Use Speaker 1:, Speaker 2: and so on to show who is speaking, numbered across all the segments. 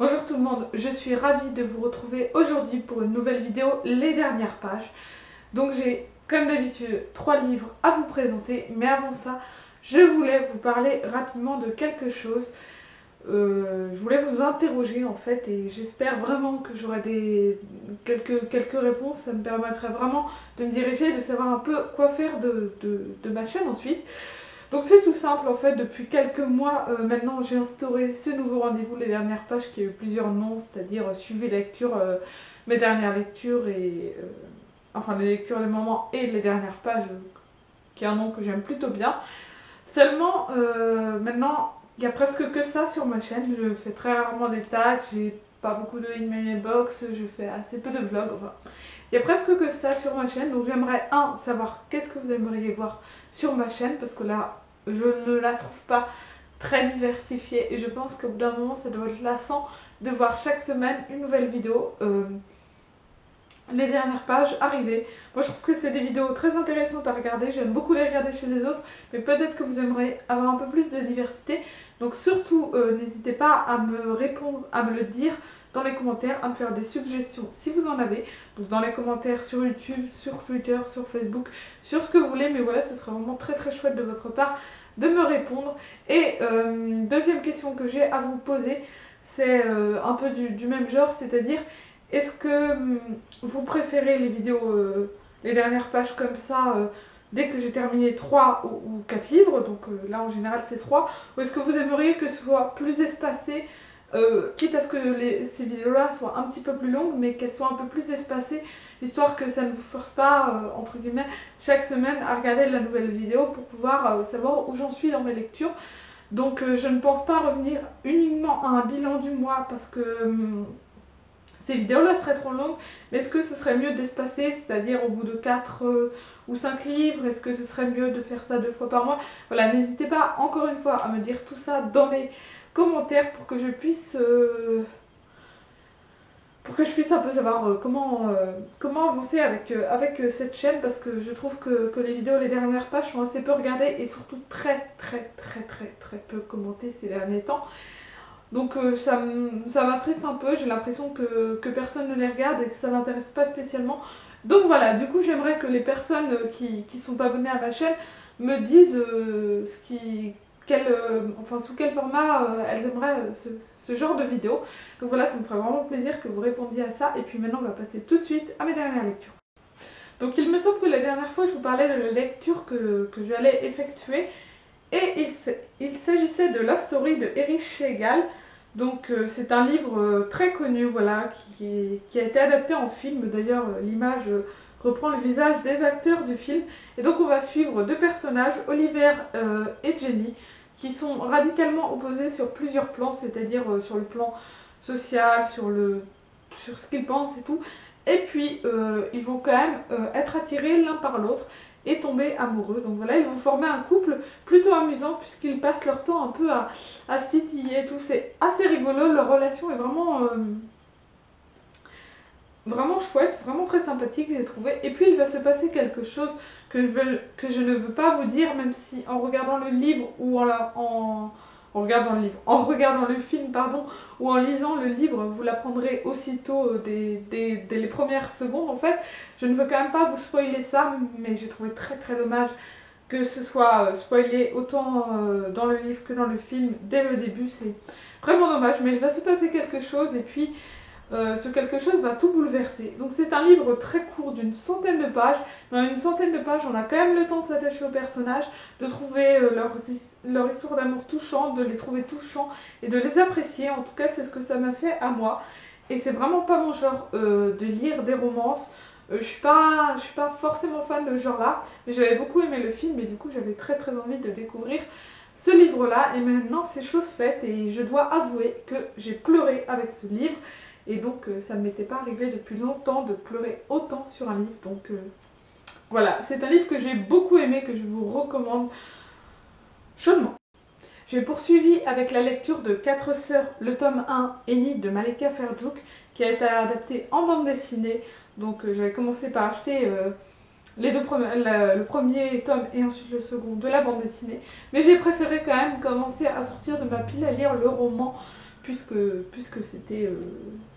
Speaker 1: Bonjour tout le monde, je suis ravie de vous retrouver aujourd'hui pour une nouvelle vidéo, les dernières pages. Donc j'ai, comme d'habitude, 3 livres à vous présenter, mais avant ça, je voulais vous parler rapidement de quelque chose. Je voulais vous interroger en fait, et j'espère vraiment que j'aurai quelques réponses. Ça me permettrait vraiment de me diriger, de savoir un peu quoi faire de ma chaîne ensuite. Donc c'est tout simple en fait, depuis quelques mois maintenant j'ai instauré ce nouveau rendez-vous, les dernières pages, qui a eu plusieurs noms, c'est-à-dire suivez lecture, mes dernières lectures et enfin les lectures des moments et les dernières pages, qui est un nom que j'aime plutôt bien. Seulement maintenant il n'y a presque que ça sur ma chaîne, je fais très rarement des tags, j'ai pas beaucoup de in my box, je fais assez peu de vlogs, enfin. Il n'y a presque que ça sur ma chaîne, donc j'aimerais savoir qu'est-ce que vous aimeriez voir sur ma chaîne, parce que là je ne la trouve pas très diversifiée et je pense qu'au bout d'un moment ça doit être lassant de voir chaque semaine une nouvelle vidéo. Les dernières pages arriver. Moi je trouve que c'est des vidéos très intéressantes à regarder, j'aime beaucoup les regarder chez les autres, mais peut-être que vous aimeriez avoir un peu plus de diversité. Donc surtout n'hésitez pas à me répondre, à me le dire dans les commentaires, à me faire des suggestions si vous en avez. Donc dans les commentaires sur YouTube, sur Twitter, sur Facebook, sur ce que vous voulez, mais voilà, ce serait vraiment très chouette de votre part de me répondre. Et deuxième question que j'ai à vous poser, c'est un peu du même genre, c'est-à-dire est-ce que vous préférez les vidéos, les dernières pages comme ça, dès que j'ai terminé 3 ou 4 livres, donc là en général c'est 3, ou est-ce que vous aimeriez que ce soit plus espacé, quitte à ce que ces vidéos-là soient un petit peu plus longues, mais qu'elles soient un peu plus espacées, histoire que ça ne vous force pas, entre guillemets, chaque semaine à regarder la nouvelle vidéo pour pouvoir savoir où j'en suis dans mes lectures. Donc je ne pense pas revenir uniquement à un bilan du mois, parce que ces vidéos-là seraient trop longues, mais est-ce que ce serait mieux d'espacer, c'est-à-dire au bout de 4 ou 5 livres, est-ce que ce serait mieux de faire ça 2 fois par mois? Voilà, n'hésitez pas encore une fois à me dire tout ça dans les commentaires pour que je puisse un peu savoir comment avancer avec cette chaîne, parce que je trouve que les vidéos, les dernières pages sont assez peu regardées et surtout très peu commentées ces derniers temps. Donc ça m'attriste un peu, j'ai l'impression que personne ne les regarde et que ça n'intéresse pas spécialement. Donc voilà, du coup j'aimerais que les personnes qui sont abonnées à ma chaîne me disent sous quel format elles aimeraient ce genre de vidéo. Donc voilà, ça me ferait vraiment plaisir que vous répondiez à ça. Et puis maintenant on va passer tout de suite à mes dernières lectures. Donc il me semble que la dernière fois je vous parlais de la lecture que j'allais effectuer. Et il s'agissait de Love Story de Erich Schlegel. Donc c'est un livre très connu, voilà, qui a été adapté en film. D'ailleurs l'image reprend le visage des acteurs du film. Et donc on va suivre 2 personnages, Oliver et Jenny, qui sont radicalement opposés sur plusieurs plans, c'est-à-dire sur le plan social, sur ce qu'ils pensent et tout. Et puis ils vont quand même être attirés l'un par l'autre et tomber amoureux. Donc voilà, ils vont former un couple plutôt amusant puisqu'ils passent leur temps un peu à se titiller et tout. C'est assez rigolo, leur relation est vraiment chouette, vraiment très sympathique, j'ai trouvé. Et puis il va se passer quelque chose que je ne veux pas vous dire, même si en regardant le livre ou en regardant le film, pardon, ou en lisant le livre, vous l'apprendrez aussitôt dès les premières secondes en fait. Je ne veux quand même pas vous spoiler ça, mais j'ai trouvé très dommage que ce soit spoilé autant dans le livre que dans le film dès le début. C'est vraiment dommage, mais il va se passer quelque chose et puis ce quelque chose va tout bouleverser. Donc c'est un livre très court d'une centaine de pages. Dans une centaine de pages, on a quand même le temps de s'attacher aux personnages, de trouver leur histoire d'amour touchante, de les trouver touchants et de les apprécier. En tout cas, c'est ce que ça m'a fait à moi. Et c'est vraiment pas mon genre de lire des romances. Je suis pas forcément fan de ce genre-là, mais j'avais beaucoup aimé le film et du coup j'avais très envie de découvrir ce livre-là. Et maintenant c'est chose faite et je dois avouer que j'ai pleuré avec ce livre. Et donc ça ne m'était pas arrivé depuis longtemps de pleurer autant sur un livre. Donc voilà, c'est un livre que j'ai beaucoup aimé, que je vous recommande chaudement. J'ai poursuivi avec la lecture de 4 sœurs, le tome 1, Enid de Malika Ferjouk, qui a été adapté en bande dessinée. Donc j'avais commencé par acheter le premier tome et ensuite le second de la bande dessinée. Mais j'ai préféré quand même commencer à sortir de ma pile à lire le roman puisque c'était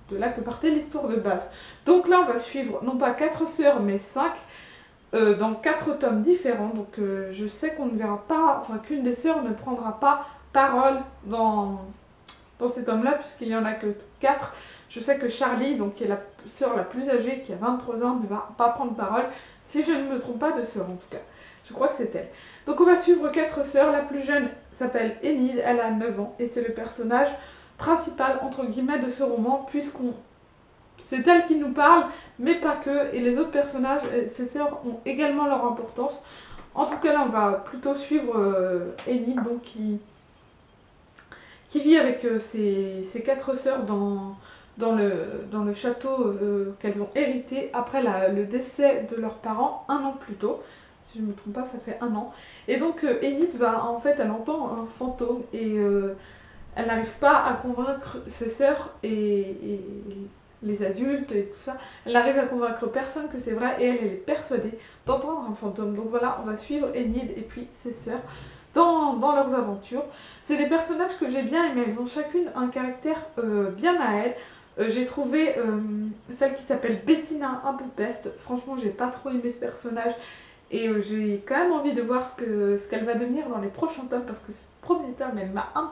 Speaker 1: de là que partait l'histoire de base. Donc là, on va suivre non pas 4 sœurs, mais 5, dans 4 tomes différents. Donc je sais qu'on ne verra pas, enfin qu'une des sœurs ne prendra pas parole dans ces tomes-là, puisqu'il n'y en a que 4. Je sais que Charlie, donc, qui est la sœur la plus âgée, qui a 23 ans, ne va pas prendre parole, si je ne me trompe pas de sœur en tout cas. Je crois que c'est elle. Donc on va suivre 4 sœurs. La plus jeune s'appelle Enid, elle a 9 ans, et c'est le personnage principal, entre guillemets, de ce roman, c'est elle qui nous parle, mais pas que, et les autres personnages, ses sœurs, ont également leur importance. En tout cas, là, on va plutôt suivre Enid, donc, qui vit avec ses 4 sœurs dans le château qu'elles ont hérité après le décès de leurs parents 1 an plus tôt. Si je ne me trompe pas, ça fait 1 an. Et donc Enid elle entend un fantôme et elle n'arrive pas à convaincre ses sœurs et les adultes et tout ça. Elle n'arrive à convaincre personne que c'est vrai et elle est persuadée d'entendre un fantôme. Donc voilà, on va suivre Enid et puis ses sœurs dans leurs aventures. C'est des personnages que j'ai bien aimés, elles ont chacune un caractère bien à elles. J'ai trouvé celle qui s'appelle Bettina un peu peste. Franchement, j'ai pas trop aimé ce personnage et j'ai quand même envie de voir ce qu'elle va devenir dans les prochains tomes, parce que ce premier tome, elle m'a un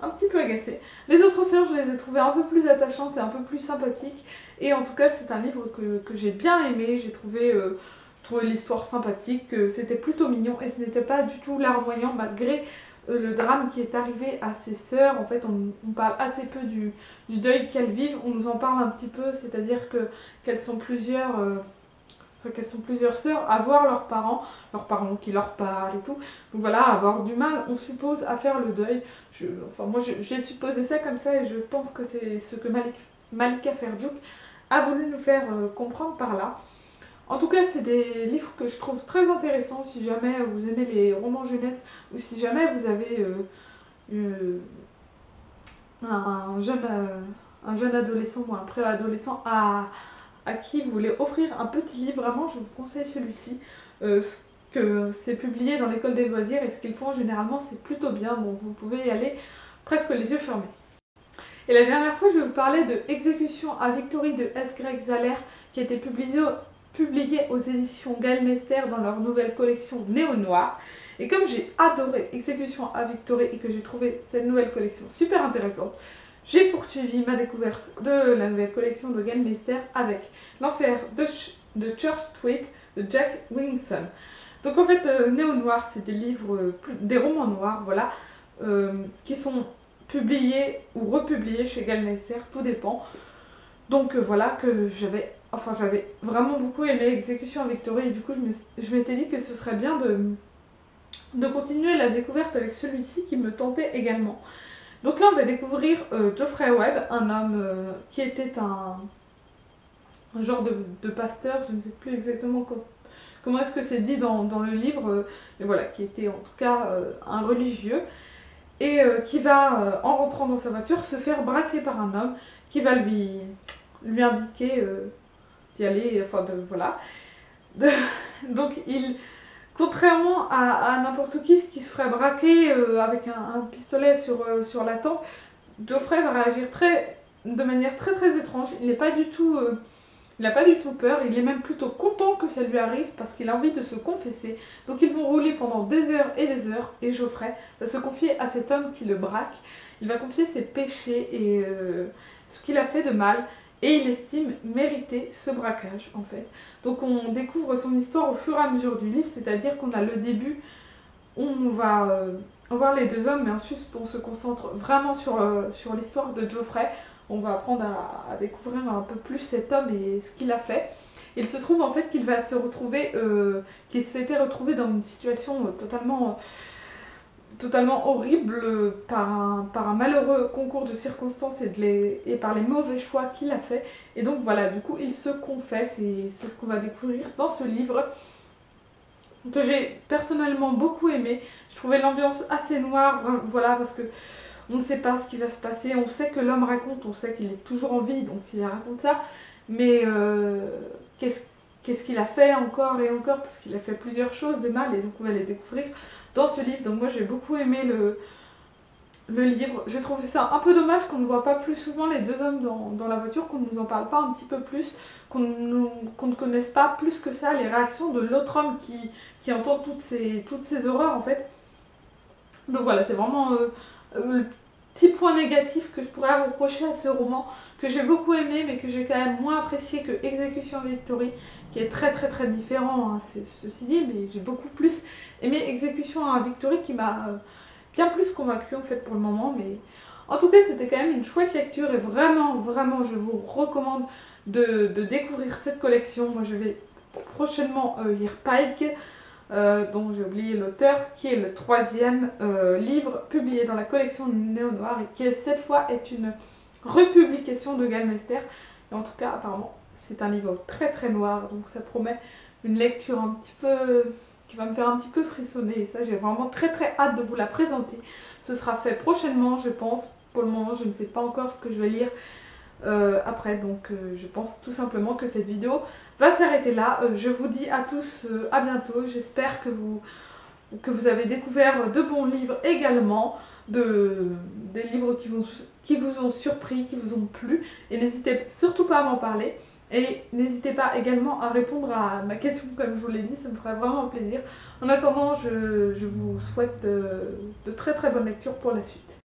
Speaker 1: petit peu agacée. Les autres sœurs, je les ai trouvées un peu plus attachantes et un peu plus sympathiques, et en tout cas c'est un livre que j'ai bien aimé. J'ai trouvé l'histoire sympathique, c'était plutôt mignon et ce n'était pas du tout larmoyant malgré le drame qui est arrivé à ses sœurs. En fait, on parle assez peu du deuil qu'elles vivent, on nous en parle un petit peu, c'est-à-dire qu'elles sont plusieurs sœurs à voir leurs parents qui leur parlent et tout. Donc voilà, avoir du mal, on suppose, à faire le deuil. Moi j'ai supposé ça comme ça et je pense que c'est ce que Malika Ferjouk a voulu nous faire comprendre par là. En tout cas, c'est des livres que je trouve très intéressants si jamais vous aimez les romans jeunesse ou si jamais vous avez un jeune adolescent ou un préadolescent à qui vous voulez offrir un petit livre. Vraiment, je vous conseille celui-ci. Que c'est publié dans l'école des loisirs et ce qu'ils font généralement, c'est plutôt bien. Donc vous pouvez y aller presque les yeux fermés. Et la dernière fois, je vais vous parler de Exécution à Victory de S. Greg Zahler, qui a été publié aux éditions Gaël Mester dans leur nouvelle collection Néo-Noir. Et comme j'ai adoré Exécution à Victory et que j'ai trouvé cette nouvelle collection super intéressante, j'ai poursuivi ma découverte de la nouvelle collection de Gaël Mester avec L'Enfer de Church Street de Jack Williamson. Donc en fait, Néo-Noir, c'est des livres, des romans noirs, voilà, qui sont publiés ou republiés chez Gaël Mester, tout dépend. Donc voilà, que j'avais vraiment beaucoup aimé Exécution à Victory et du coup je m'étais dit que ce serait bien de continuer la découverte avec celui-ci qui me tentait également. Donc là on va découvrir Geoffrey Webb, un homme qui était un genre de pasteur, je ne sais plus exactement comment est-ce que c'est dit dans le livre, mais voilà, qui était en tout cas un religieux, et qui va, en rentrant dans sa voiture, se faire braquer par un homme qui va lui indiquer d'y aller, voilà. Donc contrairement à n'importe qui se ferait braquer avec un pistolet sur la tempe, Geoffrey va réagir de manière très très étrange. Il n'a pas du tout peur, il est même plutôt content que ça lui arrive parce qu'il a envie de se confesser. Donc ils vont rouler pendant des heures et Geoffrey va se confier à cet homme qui le braque. Il va confier ses péchés et ce qu'il a fait de mal, et il estime mériter ce braquage en fait. Donc on découvre son histoire au fur et à mesure du livre, c'est-à-dire qu'on a le début, on va voir les deux hommes, mais ensuite on se concentre vraiment sur l'histoire de Geoffrey. On va apprendre à découvrir un peu plus cet homme et ce qu'il a fait. Il se trouve en fait qu'il va se retrouver, qu'il s'était retrouvé dans une situation totalement horrible par un malheureux concours de circonstances et par les mauvais choix qu'il a fait. Et donc voilà, du coup il se confesse et c'est ce qu'on va découvrir dans ce livre que j'ai personnellement beaucoup aimé. Je trouvais l'ambiance assez noire, voilà, parce que on ne sait pas ce qui va se passer, on sait que l'homme raconte, on sait qu'il est toujours en vie, donc il raconte ça, mais qu'est-ce qu'il a fait encore et encore, parce qu'il a fait plusieurs choses de mal, et donc on va les découvrir dans ce livre. Donc moi j'ai beaucoup aimé le livre. J'ai trouvé ça un peu dommage qu'on ne voit pas plus souvent les deux hommes dans la voiture, qu'on ne nous en parle pas un petit peu plus, qu'on ne connaisse pas plus que ça les réactions de l'autre homme qui entend toutes ces horreurs en fait. Donc voilà, c'est vraiment le petit point négatif que je pourrais reprocher à ce roman, que j'ai beaucoup aimé mais que j'ai quand même moins apprécié que Exécution Victory, qui est très très très différent, hein, ceci dit, mais j'ai beaucoup plus aimé Exécution Victory qui m'a bien plus convaincue en fait pour le moment. Mais en tout cas c'était quand même une chouette lecture et vraiment vraiment je vous recommande de découvrir cette collection. Moi je vais prochainement lire Pike, dont j'ai oublié l'auteur, qui est le 3e livre publié dans la collection Néo Noir et qui cette fois est une republication de Galmester. Et en tout cas apparemment c'est un livre très très noir, donc ça promet une lecture un petit peu qui va me faire un petit peu frissonner, et ça j'ai vraiment très très hâte de vous la présenter. Ce sera fait prochainement je pense. Pour le moment je ne sais pas encore ce que je vais lire après, donc je pense tout simplement que cette vidéo va s'arrêter là. Je vous dis à tous à bientôt. J'espère que vous avez découvert de bons livres également, des livres qui vous ont surpris, qui vous ont plu, et n'hésitez surtout pas à m'en parler. Et n'hésitez pas également à répondre à ma question comme je vous l'ai dit, ça me ferait vraiment plaisir. En attendant, je vous souhaite de très très bonnes lectures pour la suite.